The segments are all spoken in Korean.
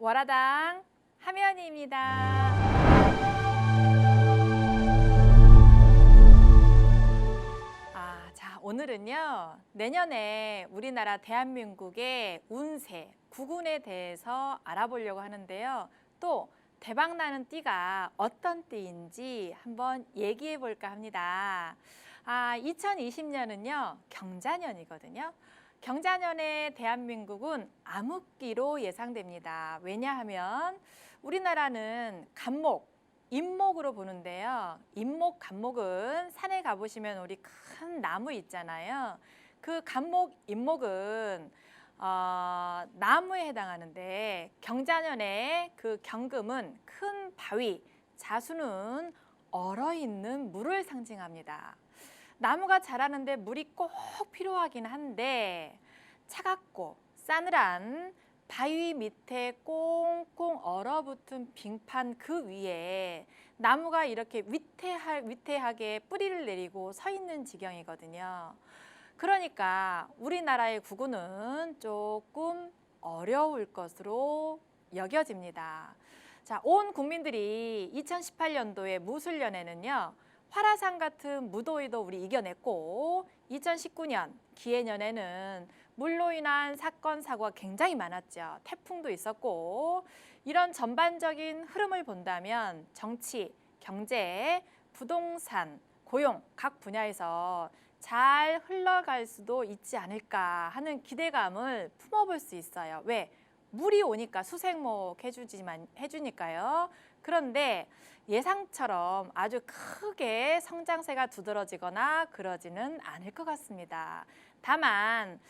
월화당 하면이입니다. 자, 오늘은요, 내년에 우리나라 대한민국의 운세, 구군에 대해서 알아보려고 하는데요. 또 대박나는 띠가 어떤 띠인지 한번 얘기해 볼까 합니다. 2020년은요, 경자년이거든요. 경자년에 대한민국은 암흑기로 예상됩니다. 왜냐하면 우리나라는 간목, 임목으로 보는데요. 임목, 간목은 산에 가보시면 우리 큰 나무 있잖아요. 그 간목, 임목은 나무에 해당하는데 경자년에 그 경금은 큰 바위, 자수는 얼어있는 물을 상징합니다. 나무가 자라는데 물이 꼭 필요하긴 한데 차갑고 싸늘한 바위 밑에 꽁꽁 얼어붙은 빙판 그 위에 나무가 이렇게 위태하게 뿌리를 내리고 서 있는 지경이거든요. 그러니까 우리나라의 구군은 조금 어려울 것으로 여겨집니다. 자, 온 국민들이 2018년도에 무술년에는요. 화라산 같은 무더위도 우리 이겨냈고 2019년 기해년에는 물로 인한 사건, 사고가 굉장히 많았죠. 태풍도 있었고 이런 전반적인 흐름을 본다면 정치, 경제, 부동산, 고용 각 분야에서 잘 흘러갈 수도 있지 않을까 하는 기대감을 품어볼 수 있어요. 왜? 물이 오니까 수생목 해주니까요. 그런데 예상처럼 아주 크게 성장세가 두드러지거나 그러지는 않을 것 같습니다. 다만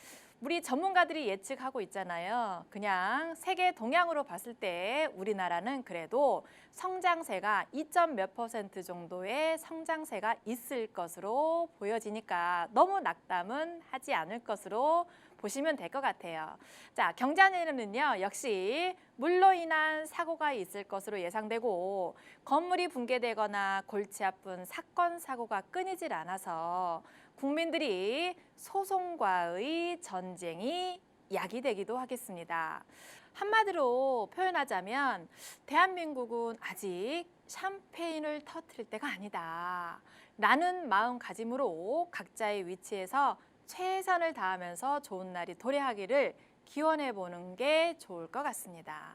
우리 전문가들이 예측하고 있잖아요. 그냥 세계 동향으로 봤을 때 우리나라는 그래도 성장세가 2.몇% 정도의 성장세가 있을 것으로 보여지니까 너무 낙담은 하지 않을 것으로 보시면 될 것 같아요. 자, 경자년에는요, 역시 물로 인한 사고가 있을 것으로 예상되고 건물이 붕괴되거나 골치 아픈 사건, 사고가 끊이질 않아서 국민들이 소송과의 전쟁이 야기되기도 하겠습니다. 한마디로 표현하자면 대한민국은 아직 샴페인을 터뜨릴 때가 아니다 라는 마음가짐으로 각자의 위치에서 최선을 다하면서 좋은 날이 도래하기를 기원해 보는 게 좋을 것 같습니다.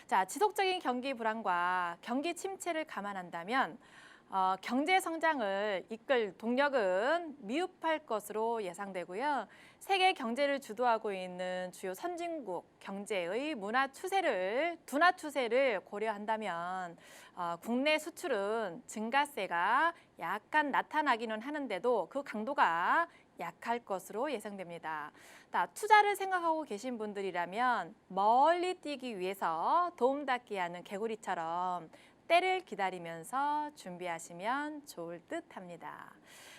자, 지속적인 경기 불안과 경기 침체를 감안한다면 경제 성장을 이끌 동력은 미흡할 것으로 예상되고요. 세계 경제를 주도하고 있는 주요 선진국 경제의 둔화 추세를 고려한다면 국내 수출은 증가세가 약간 나타나기는 하는데도 그 강도가 약할 것으로 예상됩니다. 투자를 생각하고 계신 분들이라면 멀리 뛰기 위해서 도움닫기 하는 개구리처럼 때를 기다리면서 준비하시면 좋을 듯 합니다.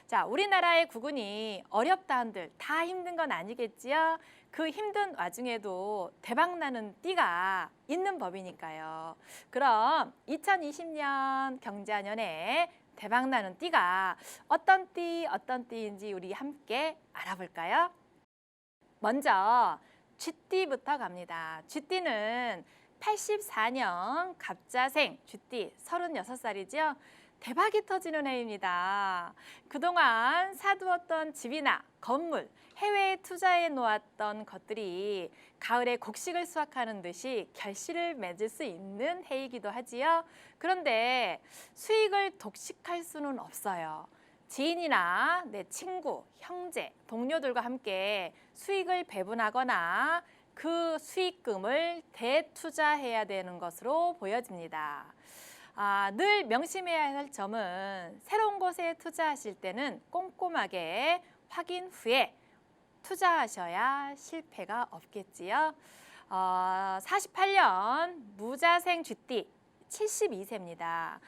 자, 우리나라의 구군이 어렵다 한들 다 힘든 건 아니겠지요? 그 힘든 와중에도 대박나는 띠가 있는 법이니까요. 그럼 2020년 경자년에 대박나는 띠가 어떤 띠인지 우리 함께 알아볼까요? 먼저 쥐띠부터 갑니다. 쥐띠는 84년 갑자생 쥐띠 36살이죠. 대박이 터지는 해입니다. 그동안 사두었던 집이나 건물, 해외에 투자해 놓았던 것들이 가을에 곡식을 수확하는 듯이 결실을 맺을 수 있는 해이기도 하지요. 그런데 수익을 독식할 수는 없어요. 지인이나 내 친구, 형제, 동료들과 함께 수익을 배분하거나 그 수익금을 대투자해야 되는 것으로 보여집니다. 늘 명심해야 할 점은 새로운 곳에 투자하실 때는 꼼꼼하게 확인 후에 투자하셔야 실패가 없겠지요. 48년 무자생 쥐띠 72세입니다.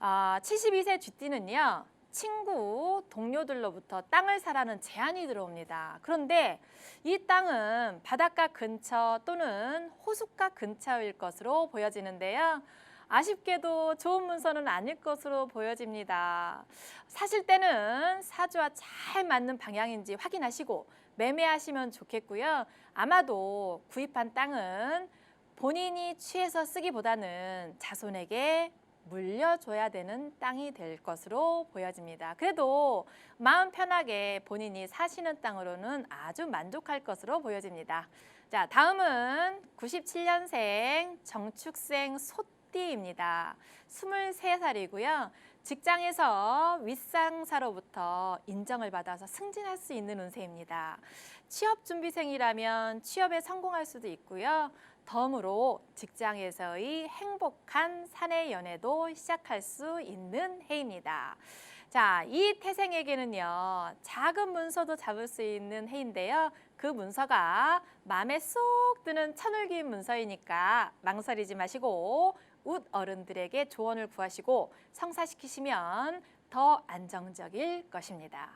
72세 쥐띠는요. 친구, 동료들로부터 땅을 사라는 제안이 들어옵니다. 그런데 이 땅은 바닷가 근처 또는 호숫가 근처일 것으로 보여지는데요. 아쉽게도 좋은 문서는 아닐 것으로 보여집니다. 사실 때는 사주와 잘 맞는 방향인지 확인하시고 매매하시면 좋겠고요. 아마도 구입한 땅은 본인이 취해서 쓰기보다는 자손에게 물려줘야 되는 땅이 될 것으로 보여집니다. 그래도 마음 편하게 본인이 사시는 땅으로는 아주 만족할 것으로 보여집니다. 자, 다음은 97년생 정축생 소띠입니다. 23살이고요. 직장에서 윗상사로부터 인정을 받아서 승진할 수 있는 운세입니다. 취업준비생이라면 취업에 성공할 수도 있고요. 덤으로 직장에서의 행복한 사내 연애도 시작할 수 있는 해입니다. 자, 이 태생에게는요, 작은 문서도 잡을 수 있는 해인데요. 그 문서가 마음에 쏙 드는 천을기인 문서이니까 망설이지 마시고 웃 어른들에게 조언을 구하시고 성사시키시면 더 안정적일 것입니다.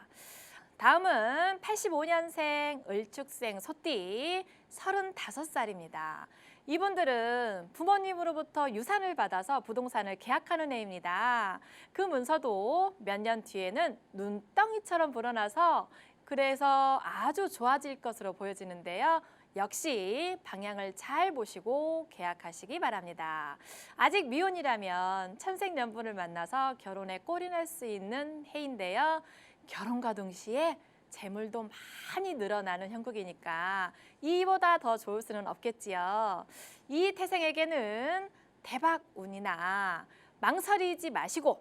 다음은 85년생 을축생 소띠 35살입니다. 이분들은 부모님으로부터 유산을 받아서 부동산을 계약하는 해입니다. 그 문서도 몇 년 뒤에는 눈덩이처럼 불어나서 그래서 아주 좋아질 것으로 보여지는데요. 역시 방향을 잘 보시고 계약하시기 바랍니다. 아직 미혼이라면 천생연분을 만나서 결혼에 꼴이 날 수 있는 해인데요. 결혼과 동시에 재물도 많이 늘어나는 형국이니까 이보다 더 좋을 수는 없겠지요. 이 태생에게는 대박 운이나 망설이지 마시고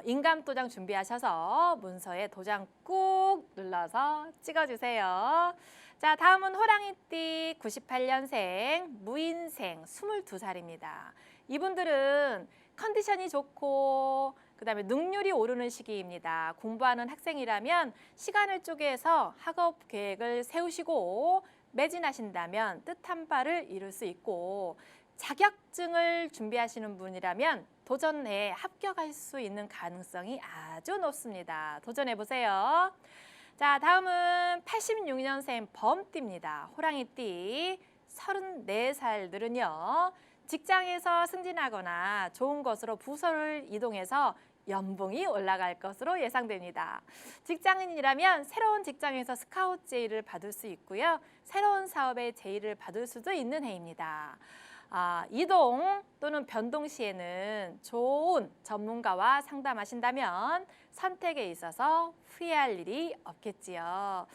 인감 도장 준비하셔서 문서에 도장 꾹 눌러서 찍어주세요. 자, 다음은 호랑이띠 98년생 무인생 22살입니다. 이분들은 컨디션이 좋고 그다음에 능률이 오르는 시기입니다. 공부하는 학생이라면 시간을 쪼개서 학업 계획을 세우시고 매진하신다면 뜻한 바를 이룰 수 있고 자격증을 준비하시는 분이라면 도전에 합격할 수 있는 가능성이 아주 높습니다. 도전해보세요. 자, 다음은 86년생 범띠입니다. 호랑이띠 34살들은요. 직장에서 승진하거나 좋은 것으로 부서를 이동해서 연봉이 올라갈 것으로 예상됩니다. 직장인이라면 새로운 직장에서 스카우트 제의를 받을 수 있고요. 새로운 사업의 제의를 받을 수도 있는 해입니다. 이동 또는 변동 시에는 좋은 전문가와 상담하신다면 선택에 있어서 후회할 일이 없겠지요.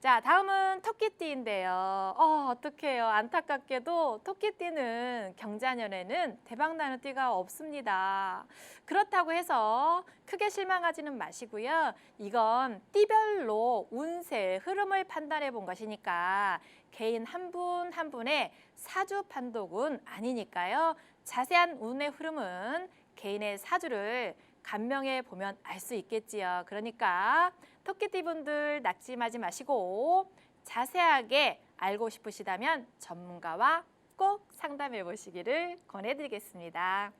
자, 다음은 토끼띠인데요. 어떡해요. 안타깝게도 토끼띠는 경자년에는 대박나는 띠가 없습니다. 그렇다고 해서 크게 실망하지는 마시고요. 이건 띠별로 운세의 흐름을 판단해 본 것이니까 개인 한 분 한 분의 사주 판독은 아니니까요. 자세한 운의 흐름은 개인의 사주를 감명해 보면 알 수 있겠지요. 그러니까 토끼띠 분들 낙심하지 마시고 자세하게 알고 싶으시다면 전문가와 꼭 상담해 보시기를 권해드리겠습니다.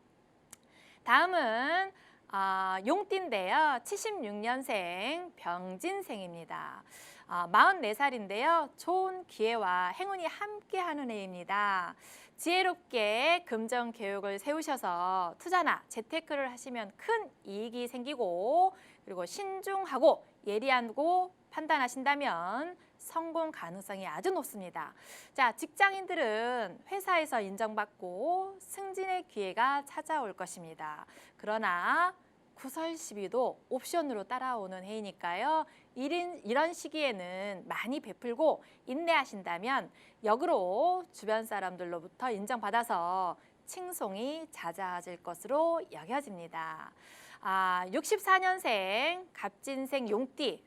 다음은 용띠인데요. 76년생 병진생입니다. 44살인데요. 좋은 기회와 행운이 함께하는 해입니다. 지혜롭게 금전 계획을 세우셔서 투자나 재테크를 하시면 큰 이익이 생기고 그리고 신중하고 예리하고 판단하신다면 성공 가능성이 아주 높습니다. 자, 직장인들은 회사에서 인정받고 승진의 기회가 찾아올 것입니다. 그러나 구설 시비도 옵션으로 따라오는 해이니까요. 이런 시기에는 많이 베풀고 인내하신다면 역으로 주변 사람들로부터 인정받아서 칭송이 잦아질 것으로 여겨집니다. 64년생 갑진생 용띠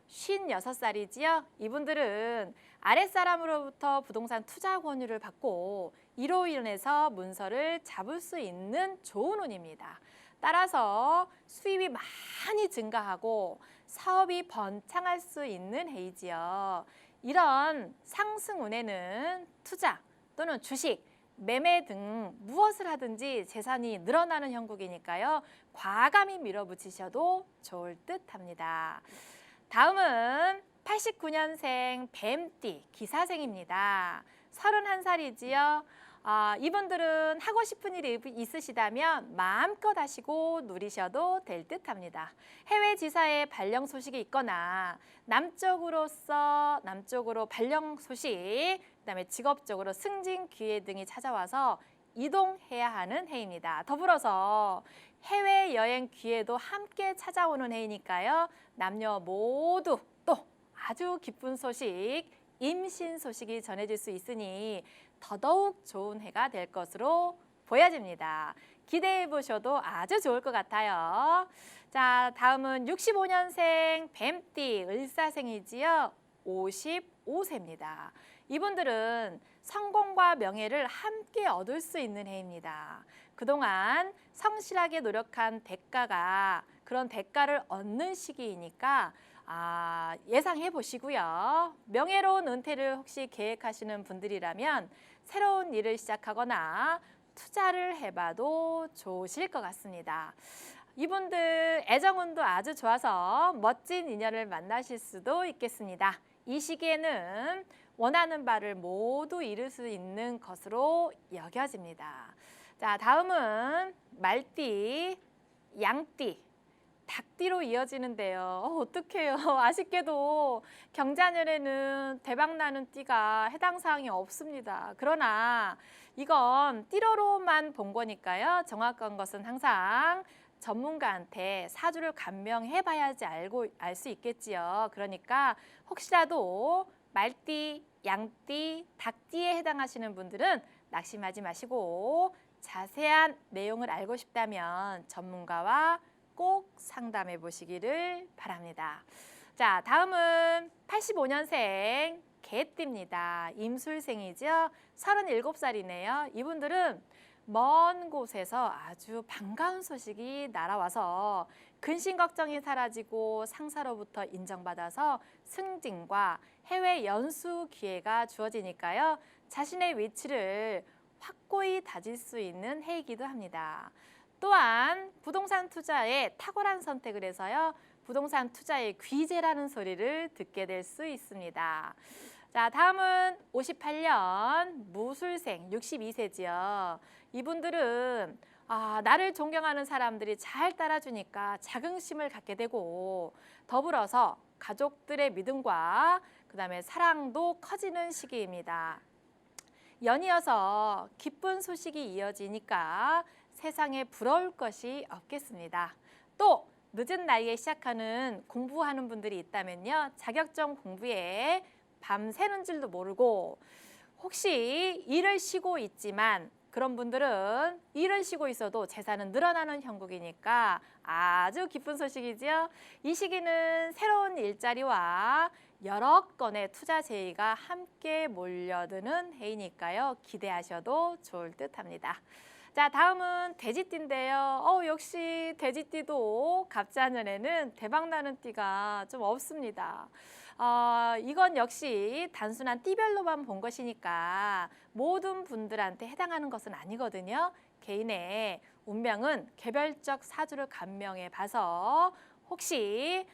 56살이지요. 이분들은 아랫사람으로부터 부동산 투자 권유를 받고 이로 인해서 문서를 잡을 수 있는 좋은 운입니다. 따라서 수입이 많이 증가하고 사업이 번창할 수 있는 해이지요. 이런 상승운에는 투자 또는 주식, 매매 등 무엇을 하든지 재산이 늘어나는 형국이니까요. 과감히 밀어붙이셔도 좋을 듯합니다. 다음은 89년생 뱀띠 기사생입니다. 31살이지요. 이분들은 하고 싶은 일이 있으시다면 마음껏 하시고 누리셔도 될 듯합니다. 해외 지사의 발령 소식이 있거나 남쪽으로 발령 소식 그다음에 직업적으로 승진 기회 등이 찾아와서 이동해야 하는 해입니다. 더불어서 해외여행 기회도 함께 찾아오는 해이니까요. 남녀 모두 또 아주 기쁜 소식, 임신 소식이 전해질 수 있으니 더더욱 좋은 해가 될 것으로 보여집니다. 기대해 보셔도 아주 좋을 것 같아요. 자, 다음은 65년생 뱀띠 을사생이지요. 55세입니다. 이분들은 성공과 명예를 함께 얻을 수 있는 해입니다. 그동안 성실하게 노력한 대가가 그런 대가를 얻는 시기이니까 예상해 보시고요. 명예로운 은퇴를 혹시 계획하시는 분들이라면 새로운 일을 시작하거나 투자를 해봐도 좋으실 것 같습니다. 이분들 애정운도 아주 좋아서 멋진 인연을 만나실 수도 있겠습니다. 이 시기에는 원하는 바를 모두 이룰 수 있는 것으로 여겨집니다. 자, 다음은 말띠, 양띠, 닭띠로 이어지는데요. 어떡해요. 아쉽게도 경자년에는 대박나는 띠가 해당 사항이 없습니다. 그러나 이건 띠로만 본 거니까요. 정확한 것은 항상 전문가한테 사주를 감명해 봐야지 알 수 있겠지요. 그러니까 혹시라도 말띠, 양띠, 닭띠에 해당하시는 분들은 낙심하지 마시고 자세한 내용을 알고 싶다면 전문가와 꼭 상담해 보시기를 바랍니다. 자, 다음은 85년생 개띠입니다. 임술생이죠. 37살이네요. 이분들은 먼 곳에서 아주 반가운 소식이 날아와서 근심 걱정이 사라지고 상사로부터 인정받아서 승진과 해외 연수 기회가 주어지니까요. 자신의 위치를 확고히 다질 수 있는 해이기도 합니다. 또한 부동산 투자에 탁월한 선택을 해서요. 부동산 투자의 귀재라는 소리를 듣게 될 수 있습니다. 자, 다음은 58년 무술생 62세지요. 이분들은 나를 존경하는 사람들이 잘 따라주니까 자긍심을 갖게 되고 더불어서 가족들의 믿음과 그다음에 사랑도 커지는 시기입니다. 연이어서 기쁜 소식이 이어지니까 세상에 부러울 것이 없겠습니다. 또 늦은 나이에 시작하는 공부하는 분들이 있다면요. 자격증 공부에 밤새는 줄도 모르고 혹시 일을 쉬고 있지만 그런 분들은 일을 쉬고 있어도 재산은 늘어나는 형국이니까 아주 기쁜 소식이지요. 이 시기는 새로운 일자리와 여러 건의 투자 제의가 함께 몰려드는 해이니까요. 기대하셔도 좋을 듯합니다. 자, 다음은 돼지띠인데요. 역시 돼지띠도 갑자년에는 대박나는 띠가 좀 없습니다. 이건 역시 단순한 띠별로만 본 것이니까 모든 분들한테 해당하는 것은 아니거든요. 개인의 운명은 개별적 사주를 감명해 봐서 혹시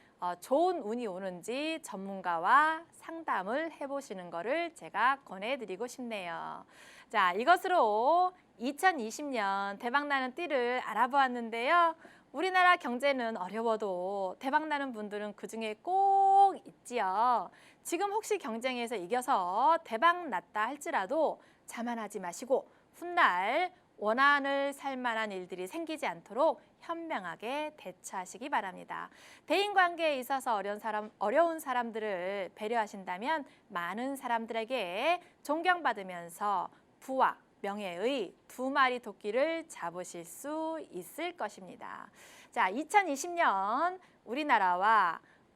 좋은 운이 오는지 전문가와 상담을 해보시는 것을 제가 권해드리고 싶네요. 자, 이것으로 2020년 대박나는 띠를 알아보았는데요. 우리나라 경제는 어려워도 대박나는 분들은 그중에 꼭 있지요. 지금 혹시 경쟁에서 이겨서 대박났다 할지라도 자만하지 마시고 훗날 원한을 살 만한 일들이 생기지 않도록 현명하게 대처하시기 바랍니다. 대인관계에 있어서 어려운 사람들을 배려하신다면 많은 사람들에게 존경받으면서 부와 명예의 두 마리 토끼를 잡으실 수 있을 것입니다. 자, 2020년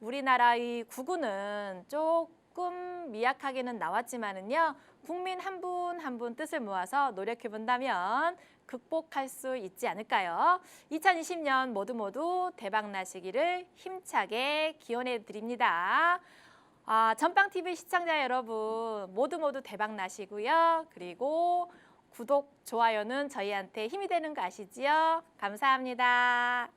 우리나라의 구군은 조금 미약하게는 나왔지만은요. 국민 한 분 한 분 뜻을 모아서 노력해 본다면 극복할 수 있지 않을까요? 2020년 모두 대박 나시기를 힘차게 기원해 드립니다. 전빵TV 시청자 여러분 모두 대박 나시고요. 그리고 구독, 좋아요는 저희한테 힘이 되는 거 아시지요? 감사합니다.